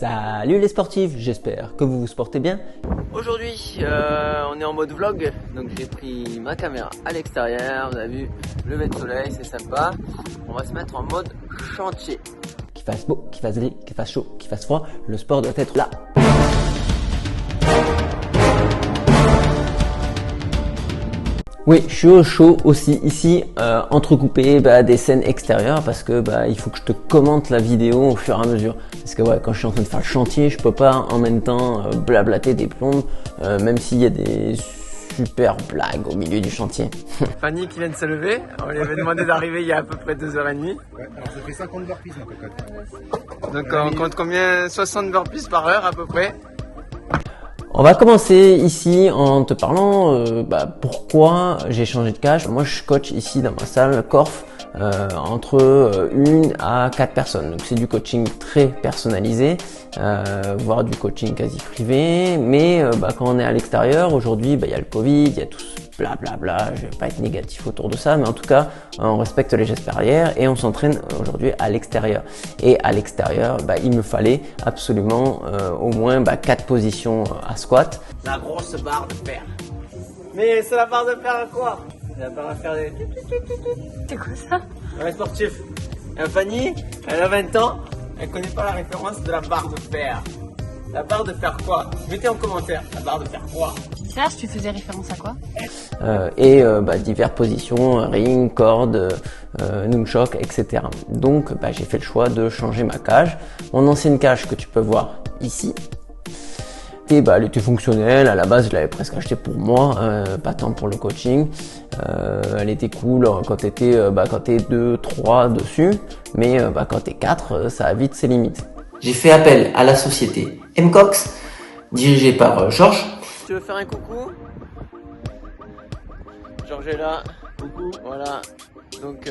Salut les sportifs, j'espère que vous vous portez bien. Aujourd'hui, on est en mode vlog, donc j'ai pris ma caméra à l'extérieur, vous avez vu, lever de soleil, c'est sympa. On va se mettre en mode chantier. Qu'il fasse beau, qu'il fasse gris, qu'il fasse chaud, qu'il fasse froid, le sport doit être là. Oui, je suis au chaud aussi ici, entrecoupé des scènes extérieures parce que il faut que je te commente la vidéo au fur et à mesure. Parce que ouais, quand je suis en train de faire le chantier, je peux pas en même temps blablater des plombes, même s'il y a des super blagues au milieu du chantier. Fanny qui vient de se lever, on lui avait demandé d'arriver il y a à peu près 2h30. Ouais, alors ça fait 50 burpees ma cocotte. Donc on compte combien? 60 burpees par heure à peu près. On va commencer ici en te parlant pourquoi j'ai changé de cage. Moi je coach ici dans ma salle Corf entre 1 à 4 personnes. Donc c'est du coaching très personnalisé, voire du coaching quasi privé. Mais quand on est à l'extérieur, aujourd'hui il y a le Covid, il y a tout ce blablabla, je vais pas être négatif autour de ça, mais en tout cas on respecte les gestes barrières et on s'entraîne aujourd'hui à l'extérieur. Et à l'extérieur, il me fallait absolument au moins 4 positions à squat. La grosse barre de fer. Mais c'est la barre de fer à quoi? C'est la barre à faire des... C'est quoi ça? Ouais, sportif. Fanny, elle a 20 ans, elle connaît pas la référence de la barre de fer. La barre de fer quoi? Mettez en commentaire, la barre de fer quoi? Serge, tu faisais référence à quoi? Diverses positions, ring, corde, nunchok, etc. Donc j'ai fait le choix de changer ma cage. Mon ancienne cage que tu peux voir ici, et elle était fonctionnelle. À la base, je l'avais presque achetée pour moi, pas tant pour le coaching. Elle était cool quand t'es 2, 3 dessus, mais quand t'es 4, ça a vite ses limites. J'ai fait appel à la société MCOX, dirigée par Georges. Tu veux faire un coucou? Georges est là, coucou, voilà. Donc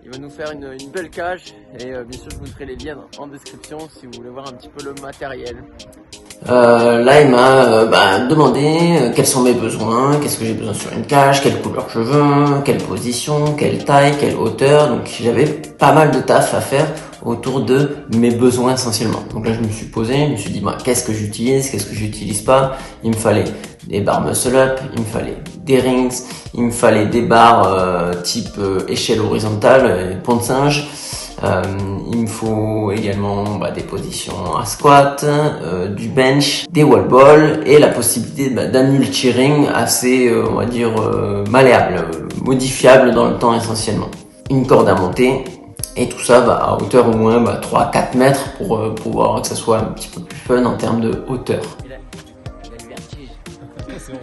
il va nous faire une belle cage et bien sûr je vous mettrai les liens en description si vous voulez voir un petit peu le matériel. Là, il m'a demandé quels sont mes besoins, qu'est-ce que j'ai besoin sur une cage, quelle couleur je veux, quelle position, quelle taille, quelle hauteur. Donc j'avais pas mal de taf à faire autour de mes besoins essentiellement. Donc là, je me suis posé, je me suis dit qu'est-ce que j'utilise, qu'est-ce que j'utilise pas. Il me fallait des barres muscle up, il me fallait des rings, il me fallait des barres type échelle horizontale, pont de singe. Il me faut également des positions à squat, du bench, des wall balls et la possibilité d'un multi-ring assez, malléable, modifiable dans le temps essentiellement. Une corde à monter et tout ça à hauteur au moins 3-4 mètres pour pouvoir que ça soit un petit peu plus fun en termes de hauteur. Il a le vertige. C'est bon.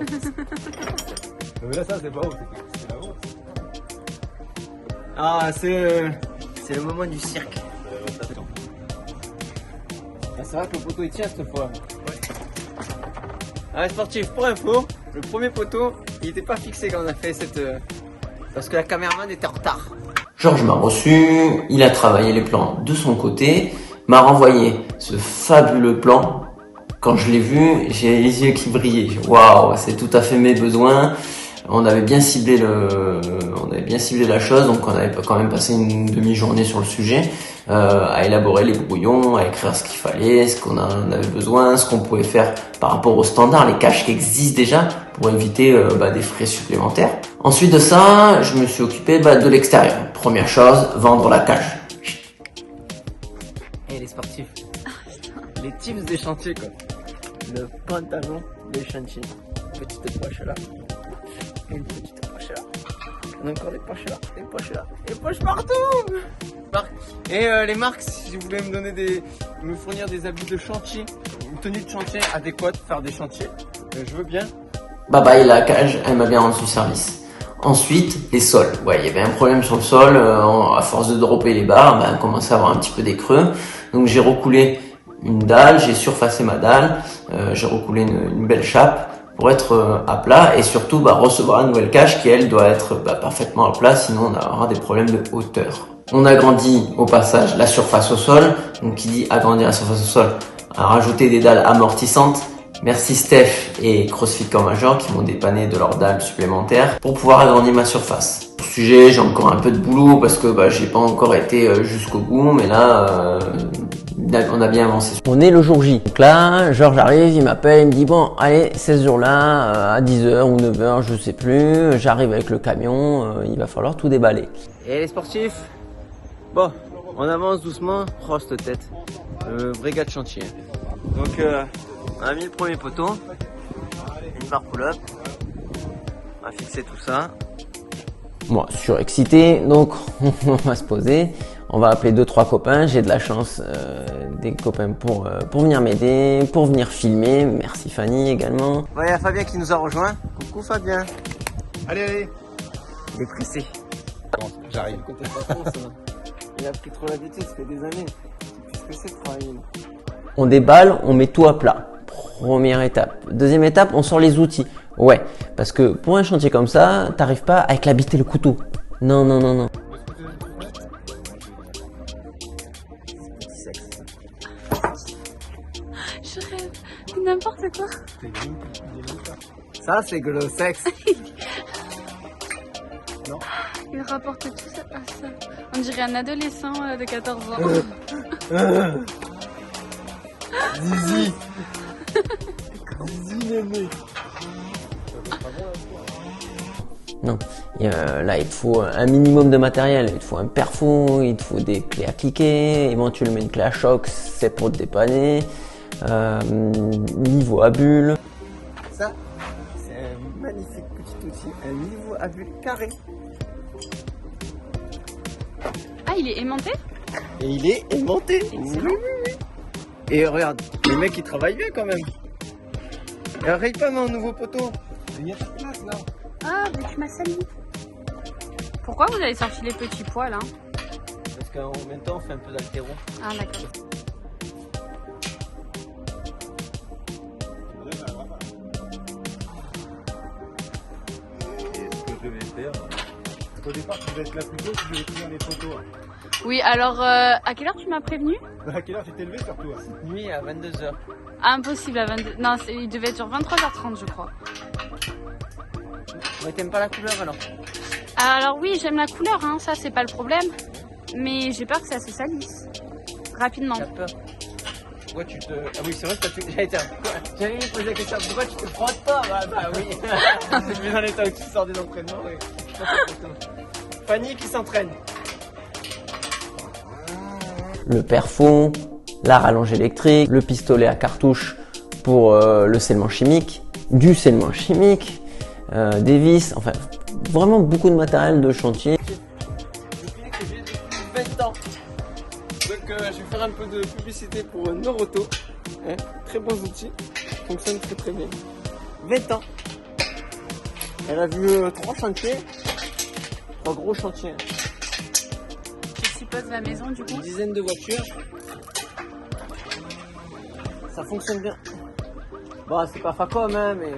Mais là ça c'est pas haut, c'est là-haut. Ah c'est le moment du cirque. C'est vrai que le poteau il tient cette fois. Ouais. Ah, sportif, pour info, le premier poteau il était pas fixé quand on a fait cette... parce que la caméraman était en retard. Georges m'a reçu, il a travaillé les plans de son côté, m'a renvoyé ce fabuleux plan. Quand je l'ai vu, j'ai les yeux qui brillaient. Waouh, c'est tout à fait mes besoins. On avait bien ciblé la chose, donc on avait quand même passé une demi-journée sur le sujet, à élaborer les brouillons, à écrire ce qu'il fallait, ce qu'on en avait besoin, ce qu'on pouvait faire par rapport aux standards, les cages qui existent déjà, pour éviter des frais supplémentaires. Ensuite de ça, je me suis occupé de l'extérieur. Première chose, vendre la cage. Et les sportifs, les tips des chantiers quoi. Le pantalon des chantiers. Petite poche là. Une petite poche là. On a encore des poches là, des poches là, des poches partout. Et les marques, si vous voulez me fournir des habits de chantier, une tenue de chantier adéquate pour faire des chantiers, je veux bien. Bye la cage, elle m'a bien rendu service. Ensuite, les sols. Ouais, il y avait un problème sur le sol, à force de dropper les barres, on commençait à avoir un petit peu des creux. Donc j'ai recoulé une dalle, j'ai surfacé ma dalle, j'ai recoulé une belle chape pour être à plat et surtout recevoir une nouvelle cage qui elle doit être parfaitement à plat, sinon on aura des problèmes de hauteur. On agrandit au passage la surface au sol, donc qui dit agrandir la surface au sol, à rajouter des dalles amortissantes. Merci Steph et CrossFit Core Major qui m'ont dépanné de leurs dalles supplémentaires pour pouvoir agrandir ma surface. Au sujet, j'ai encore un peu de boulot parce que j'ai pas encore été jusqu'au bout, mais là On a bien avancé. On est le jour J. Donc là, Georges arrive, il m'appelle, il me dit bon, allez, 16 jours-là, à 10h ou 9h, je sais plus, j'arrive avec le camion, il va falloir tout déballer. Et les sportifs, bon, on avance doucement, oh cette tête, vrai gars de chantier. Donc on a mis le premier poteau, une barre pull-up, on a fixé tout ça. Moi, surexcité, donc on va se poser, on va appeler 2-3 copains, j'ai de la chance, des copains pour venir m'aider, pour venir filmer, merci Fanny également. Bon, il y a Fabien qui nous a rejoint, coucou Fabien. Allez, allez. Il est pressé. Bon, j'arrive. Il a pris trop l'habitude, ça fait des années. Qu'est-ce que c'est de travailler là? On déballe, on met tout à plat. Première étape. Deuxième étape, on sort les outils. Ouais, parce que pour un chantier comme ça, t'arrives pas avec la bite et le couteau. Non, non, non, non. Je rêve. N'importe quoi. Ça, c'est que le sexe. Il rapporte tout ça à ça. On dirait un adolescent de 14 ans. Zizi. Zizi l'aimé. Non. Là, il te faut un minimum de matériel. Il te faut un perfo, il te faut des clés à cliquer, éventuellement une clé à choc, c'est pour te dépanner. Niveau à bulle. Ça, c'est un magnifique petit outil, un niveau à bulle carré. Ah, il est aimanté? Et il est aimanté. Excellent. Et regarde, les mecs ils travaillent bien quand même. Et raye pas mon nouveau poteau. Il y a pas de place là. Ah, mais tu m'as sali. Pourquoi vous avez sorti les petits pois là? Parce qu'en même temps on fait un peu d'altéro. Ah, d'accord. Et ce que je vais faire, parce qu'au départ, tu devais être là plus tôt si je vais tenir les photos. Oui, alors à quelle heure tu m'as prévenu? À quelle heure tu t'es levé surtout? Nuit à 22h. Impossible à 22. Non, il devait être sur 23h30, je crois. Ouais, t'aimes pas la couleur alors? Alors oui, j'aime la couleur, hein, ça c'est pas le problème. Mais j'ai peur que ça se salisse rapidement. T'as peur? Pourquoi tu te... Ah oui, c'est vrai que j'allais me poser la question, pourquoi tu te frottes pas? Bah oui. Je dans l'état où tu sors des entraînements. Ouais. Fanny qui s'entraîne. Le perfo, la rallonge électrique, le pistolet à cartouche pour le scellement chimique, du scellement chimique, des vis, enfin vraiment beaucoup de matériel de chantier. Depuis que j'ai depuis 20 ans. Donc je vais faire un peu de publicité pour Noroto. Hein, très bons outils, fonctionne très très bien. 20 ans. Elle a vu 3 chantiers, 3 gros chantiers. Je suppose la maison du coup. Une dizaine de voitures. Ça fonctionne bien. Bon, c'est pas Facom, hein, mais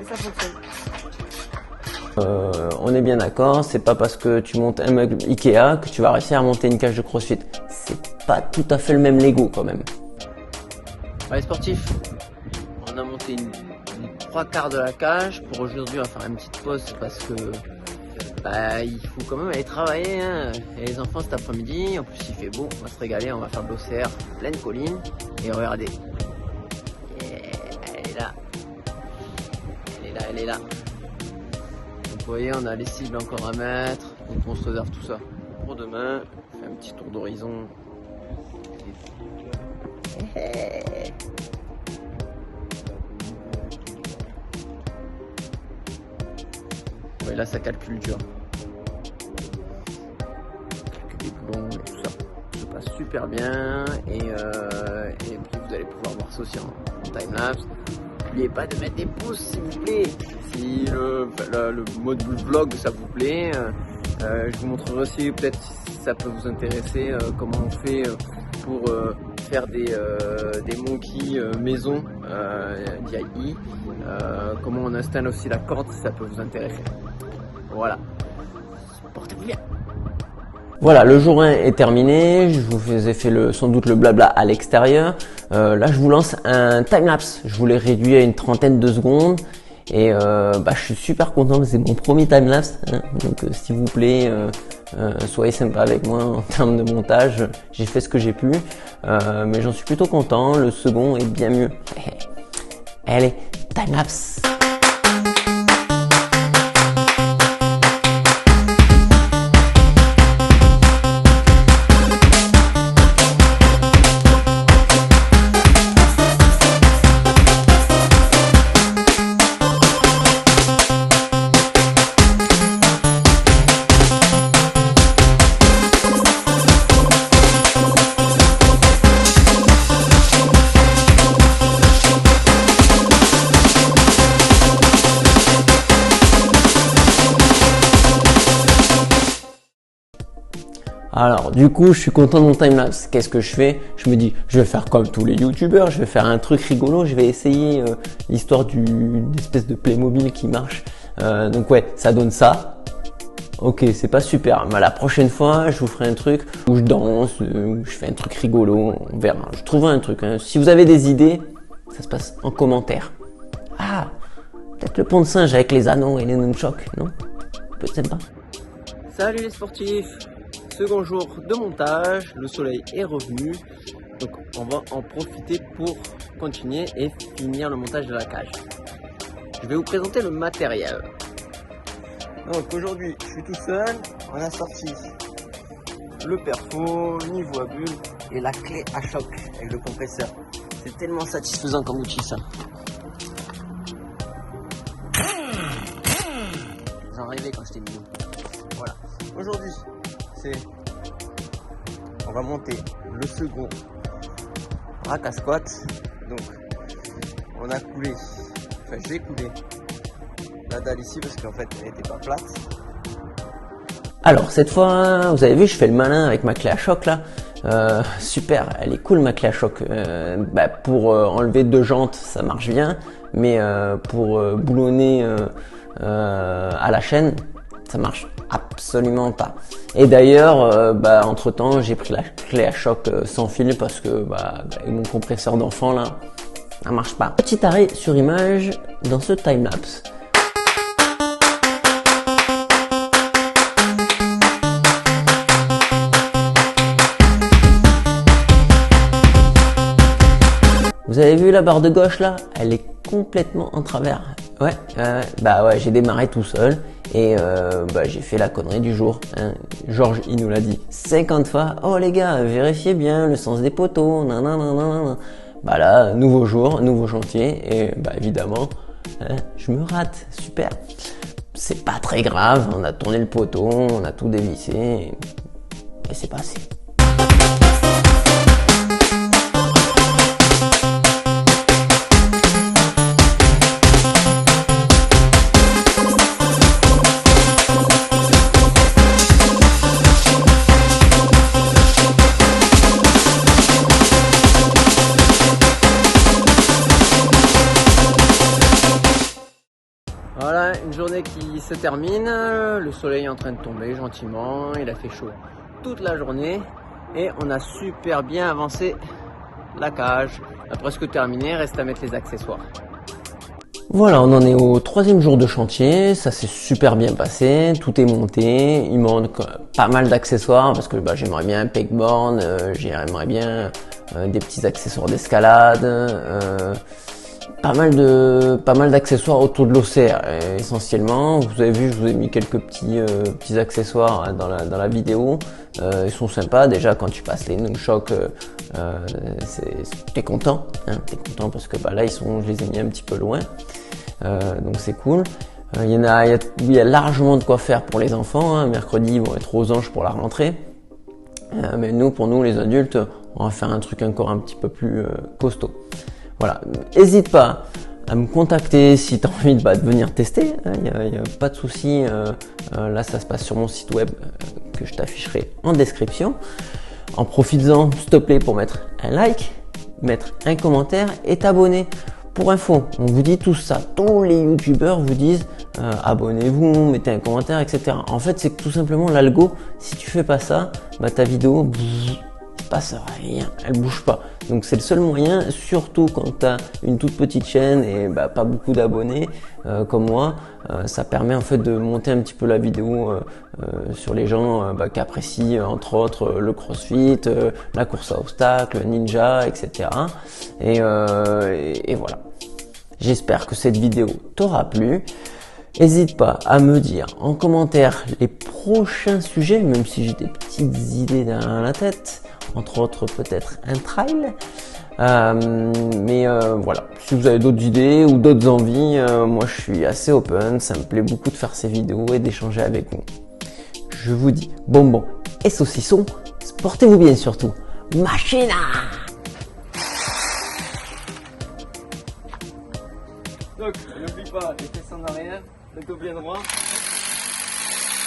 ça fonctionne. On est bien d'accord, c'est pas parce que tu montes un meuble Ikea que tu vas réussir à monter une cage de CrossFit. C'est pas tout à fait le même Lego quand même. Allez sportifs, on a monté une 3/4 de la cage. Pour aujourd'hui on va faire une petite pause parce que il faut quand même aller travailler, hein. Et les enfants cet après-midi, en plus il fait beau, on va se régaler, on va faire de l'OCR, pleine colline. Et regardez, elle est là, elle est là. Donc vous voyez, on a les cibles encore à mettre, donc on se réserve tout ça pour demain. On fait un petit tour d'horizon. Ouais, là ça calcule dur. Calcule les boulons et tout ça. Ça se passe super bien. Et puis vous allez pouvoir voir ça aussi en timelapse. N'oubliez pas de mettre des pouces s'il vous plaît. Si le mode vlog ça vous plaît. Je vous montrerai aussi peut-être si ça peut vous intéresser comment on fait pour faire des monkeys maison DIY. Comment on installe aussi la corde si ça peut vous intéresser. Voilà. Portez-vous bien. Voilà, le jour 1 est terminé, je vous ai fait sans doute le blabla à l'extérieur. Là, je vous lance un timelapse. Je vous l'ai réduit à une trentaine de secondes. Et je suis super content, c'est mon premier timelapse. Hein. Donc s'il vous plaît, soyez sympa avec moi en termes de montage. J'ai fait ce que j'ai pu, mais j'en suis plutôt content. Le second est bien mieux. Allez, timelapse. Alors du coup je suis content de mon timelapse. Qu'est-ce que je fais? Je me dis je vais faire comme tous les youtubeurs, je vais faire un truc rigolo, je vais essayer l'histoire d'une espèce de Playmobil qui marche. Donc ouais, ça donne ça. Ok, c'est pas super, mais la prochaine fois je vous ferai un truc où je danse, où je fais un truc rigolo, on verra. Je trouverai un truc. Hein. Si vous avez des idées, ça se passe en commentaire. Ah, peut-être le pont de singe avec les anneaux et les nunchucks, non? Peut-être sympa. Salut les sportifs! Second jour de montage, le soleil est revenu, donc on va en profiter pour continuer et finir le montage de la cage. Je vais vous présenter le matériel. Donc aujourd'hui je suis tout seul, on a sorti le perfo, le niveau à bulle et la clé à choc avec le compresseur. C'est tellement satisfaisant comme outil ça. J'en rêvais quand j'étais mignon. Voilà, aujourd'hui on va monter le second rack à squat. Donc on a coulé, enfin j'ai coulé la dalle ici parce qu'en fait elle n'était pas plate. Alors cette fois, vous avez vu, je fais le malin avec ma clé à choc là. Super, elle est cool ma clé à choc. Pour enlever 2 jantes, ça marche bien, mais pour boulonner à la chaîne, ça marche absolument pas. Et d'ailleurs, entre temps, j'ai pris la clé à choc sans fil parce que avec mon compresseur d'enfant là, ça marche pas. Petit arrêt sur image dans ce timelapse. Vous avez vu la barre de gauche là? Elle est complètement en travers. Ouais, j'ai démarré tout seul et j'ai fait la connerie du jour. Hein. Georges, il nous l'a dit 50 fois. Oh les gars, vérifiez bien le sens des poteaux. Nanana. Bah là, nouveau jour, nouveau chantier et évidemment, je me rate. Super. C'est pas très grave. On a tourné le poteau, on a tout dévissé et c'est passé. Voilà, une journée qui se termine, le soleil est en train de tomber gentiment, il a fait chaud toute la journée et on a super bien avancé la cage. On a presque terminé, reste à mettre les accessoires. Voilà, on en est au 3e jour de chantier, ça s'est super bien passé, tout est monté, il manque pas mal d'accessoires parce que j'aimerais bien un pegboard, j'aimerais bien des petits accessoires d'escalade, pas mal d'accessoires autour de l'OCR essentiellement. Vous avez vu, je vous ai mis quelques petits accessoires dans la vidéo. Ils sont sympas. Déjà quand tu passes les nunchucks, t'es content, hein, parce que là je les ai mis un petit peu loin. Donc c'est cool. Il y a largement de quoi faire pour les enfants. Hein. Mercredi ils vont être aux anges pour la rentrée. Mais pour nous les adultes, on va faire un truc encore un petit peu plus costaud. Voilà, n'hésite pas à me contacter si tu as envie de venir tester, il n'y a pas de souci. Là ça se passe sur mon site web que je t'afficherai en description. En profitant s'il te plaît pour mettre un like, mettre un commentaire et t'abonner. Pour info, on vous dit tout ça, tous les youtubeurs vous disent abonnez-vous, mettez un commentaire, etc. En fait c'est que tout simplement l'algo, si tu fais pas ça, ta vidéo passe rien, elle bouge pas. Donc c'est le seul moyen, surtout quand tu as une toute petite chaîne et pas beaucoup d'abonnés comme moi, ça permet en fait de monter un petit peu la vidéo sur les gens qui apprécient entre autres le crossfit, la course à obstacles, ninja, etc. Et voilà. J'espère que cette vidéo t'aura plu. N'hésite pas à me dire en commentaire les prochains sujets, même si j'ai des petites idées dans la tête, entre autres peut-être un trail. Mais voilà, si vous avez d'autres idées ou d'autres envies, moi je suis assez open, ça me plaît beaucoup de faire ces vidéos et d'échanger avec vous. Je vous dis bonbons et saucissons, portez-vous bien surtout. Machina! Donc, n'oublie pas les fesses en arrière, le dos bien droit.